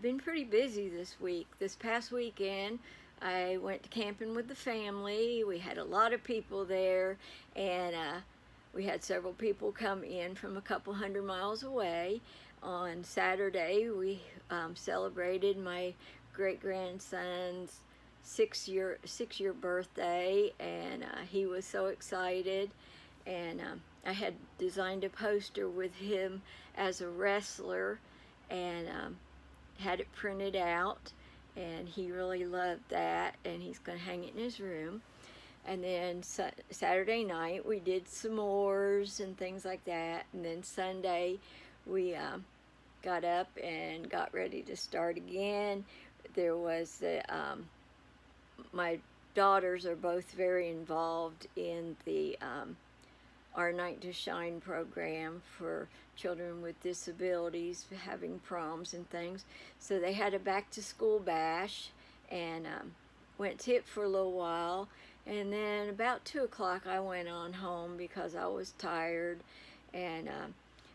I've been pretty busy this week. This past weekend, I went camping with the family. We had a lot of people there, and we had several people come in from a couple hundred miles away. On Saturday, we celebrated my great-grandson's six-year birthday, and he was so excited. And I had designed a poster with him as a wrestler, and had it printed out, and he really loved that, and he's going to hang it in his room. And then Saturday night we did s'mores and things like that, and then Sunday we got up and got ready to start again. There was my daughters are both very involved in the Our Night to Shine program for children with disabilities, having proms and things. So they had a back to school bash, and went to it for a little while, and then about 2 o'clock I went on home because I was tired, and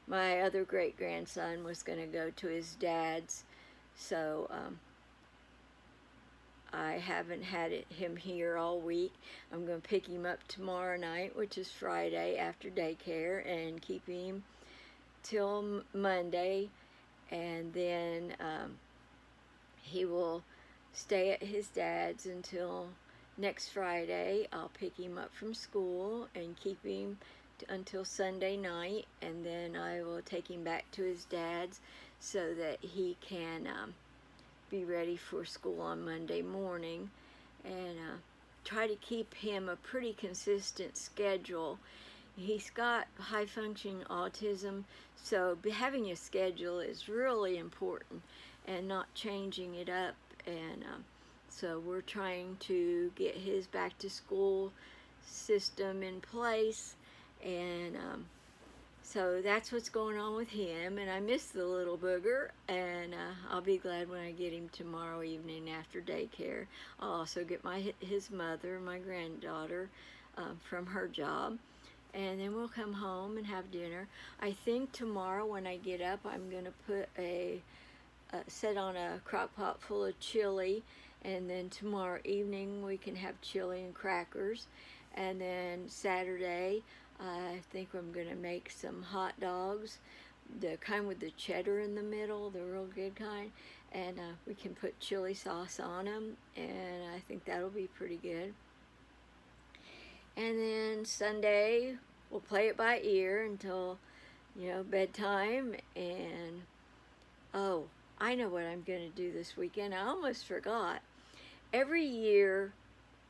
my other great-grandson was going to go to his dad's, so I haven't had him here all week. I'm going to pick him up tomorrow night, which is Friday, after daycare, and keep him till Monday, and then he will stay at his dad's until next Friday. I'll pick him up from school and keep him until Sunday night, and then I will take him back to his dad's so that he can be ready for school on Monday morning, and try to keep him a pretty consistent schedule. He's got high functioning autism, so having a schedule is really important, and not changing it up. And so we're trying to get his back to school system in place, and so that's what's going on with him. And I miss the little booger, and I'll be glad when I get him tomorrow evening after daycare. I'll also get his mother, my granddaughter, from her job, and then we'll come home and have dinner. I think tomorrow when I get up, I'm going to put set on a crock pot full of chili, and then tomorrow evening we can have chili and crackers. And then Saturday, I think I'm going to make some hot dogs, the kind with the cheddar in the middle, the real good kind, and we can put chili sauce on them, and I think that'll be pretty good. And then Sunday, we'll play it by ear until, bedtime. And oh, I know what I'm going to do this weekend. I almost forgot. Every year,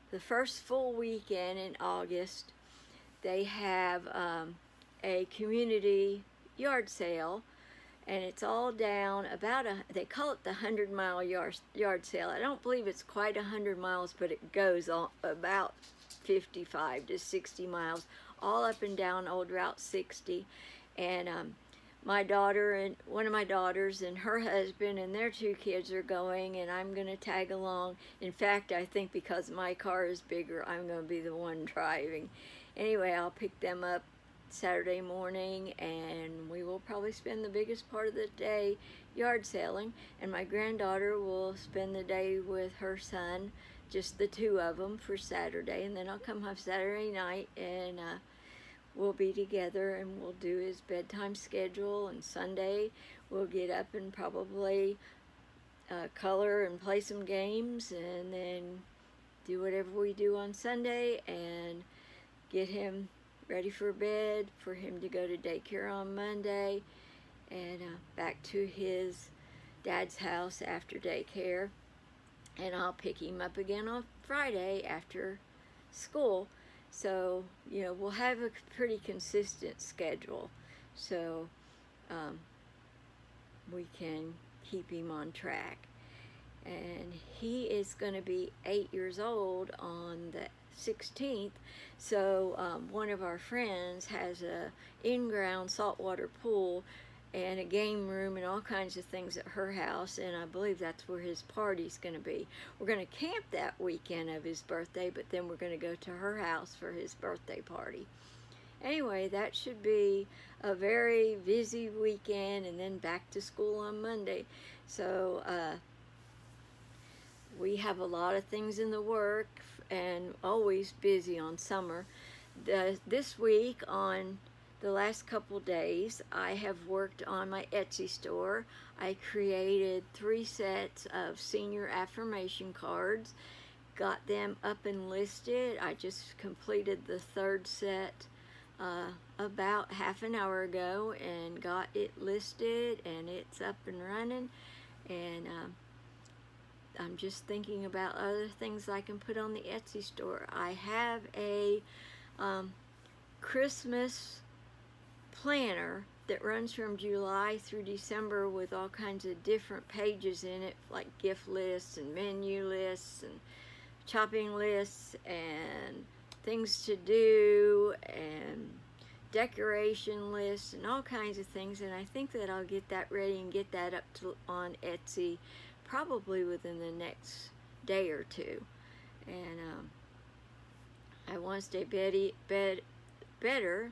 the first full weekend in August, they have a community yard sale, and it's all down about they call it the 100-mile yard sale. I don't believe it's quite 100 miles, but it goes on about 55 to 60 miles, all up and down old Route 60. And my daughter and one of my daughters and her husband and their 2 kids are going, and I'm going to tag along. In fact, I think because my car is bigger, I'm going to be the one driving. Anyway, I'll pick them up Saturday morning, and we will probably spend the biggest part of the day yard selling, and my granddaughter will spend the day with her son, just the 2 of them, for Saturday. And then I'll come home Saturday night, and we'll be together, and we'll do his bedtime schedule. And Sunday we'll get up and probably color and play some games, and then do whatever we do on Sunday, and get him ready for bed, for him to go to daycare on Monday, and back to his dad's house after daycare. And I'll pick him up again on Friday after school. So, we'll have a pretty consistent schedule, so we can keep him on track. And he is going to be 8 years old on the 16th, so one of our friends has a in-ground saltwater pool and a game room and all kinds of things at her house, and I believe that's where his party's going to be. We're going to camp that weekend of his birthday, but then we're going to go to her house for his birthday party. Anyway, that should be a very busy weekend, and then back to school on Monday. So we have a lot of things in the work, and always busy on summer. This week, on the last couple days, I have worked on my Etsy store. I created 3 sets of senior affirmation cards, got them up and listed. I just completed the 3rd set about half an hour ago and got it listed, and it's up and running. And I'm just thinking about other things I can put on the Etsy store. I have a Christmas planner that runs from July through December with all kinds of different pages in it, like gift lists and menu lists and shopping lists and things to do and decoration lists and all kinds of things. And I think that I'll get that ready and get that up on Etsy probably within the next day or two. And I want to stay better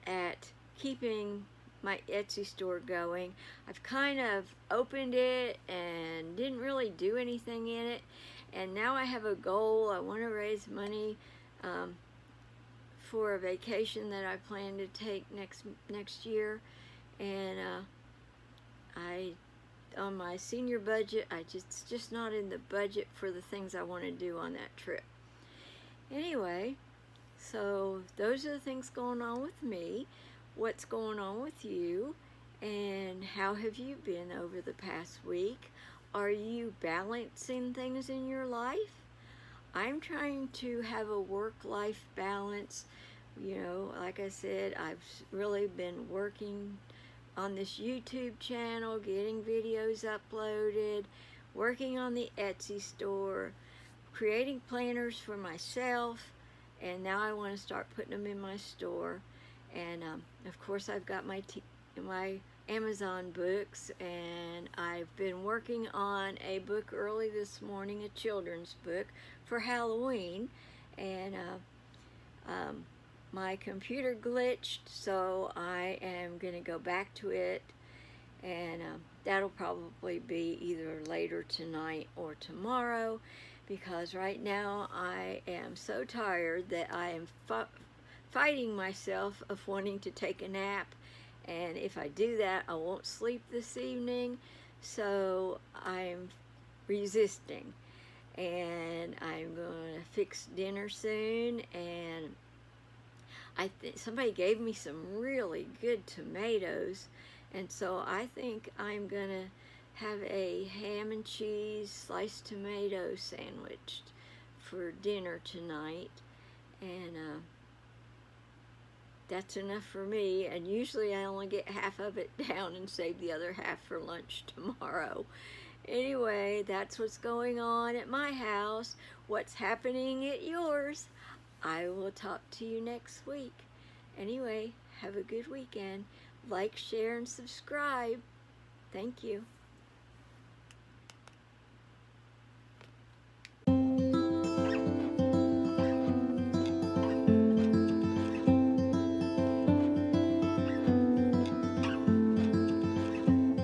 at keeping my Etsy store going. I've kind of opened it and didn't really do anything in it, and now I have a goal. I want to raise money for a vacation that I plan to take next year, and on my senior budget, it's just not in the budget for the things I want to do on that trip. Anyway, so those are the things going on with me. What's going on with you, and how have you been over the past week? Are you balancing things in your life? I'm trying to have a work-life balance. You know, like I said, I've really been working on this YouTube channel, getting videos uploaded, working on the Etsy store, creating planners for myself, and now I want to start putting them in my store. And of course, I've got my Amazon books, and I've been working on a book early this morning, a children's book for Halloween, and my computer glitched, so I am going to go back to it, and that'll probably be either later tonight or tomorrow, because right now I am so tired that I am fighting myself of wanting to take a nap, and if I do that, I won't sleep this evening, so I'm resisting, and I'm going to fix dinner soon. And somebody gave me some really good tomatoes, and so I think I'm gonna have a ham and cheese sliced tomato sandwich for dinner tonight, and that's enough for me. And usually I only get half of it down and save the other half for lunch tomorrow. Anyway, that's what's going on at my house. What's happening at yours? I will talk to you next week. Anyway, have a good weekend. Like, share, and subscribe. Thank you.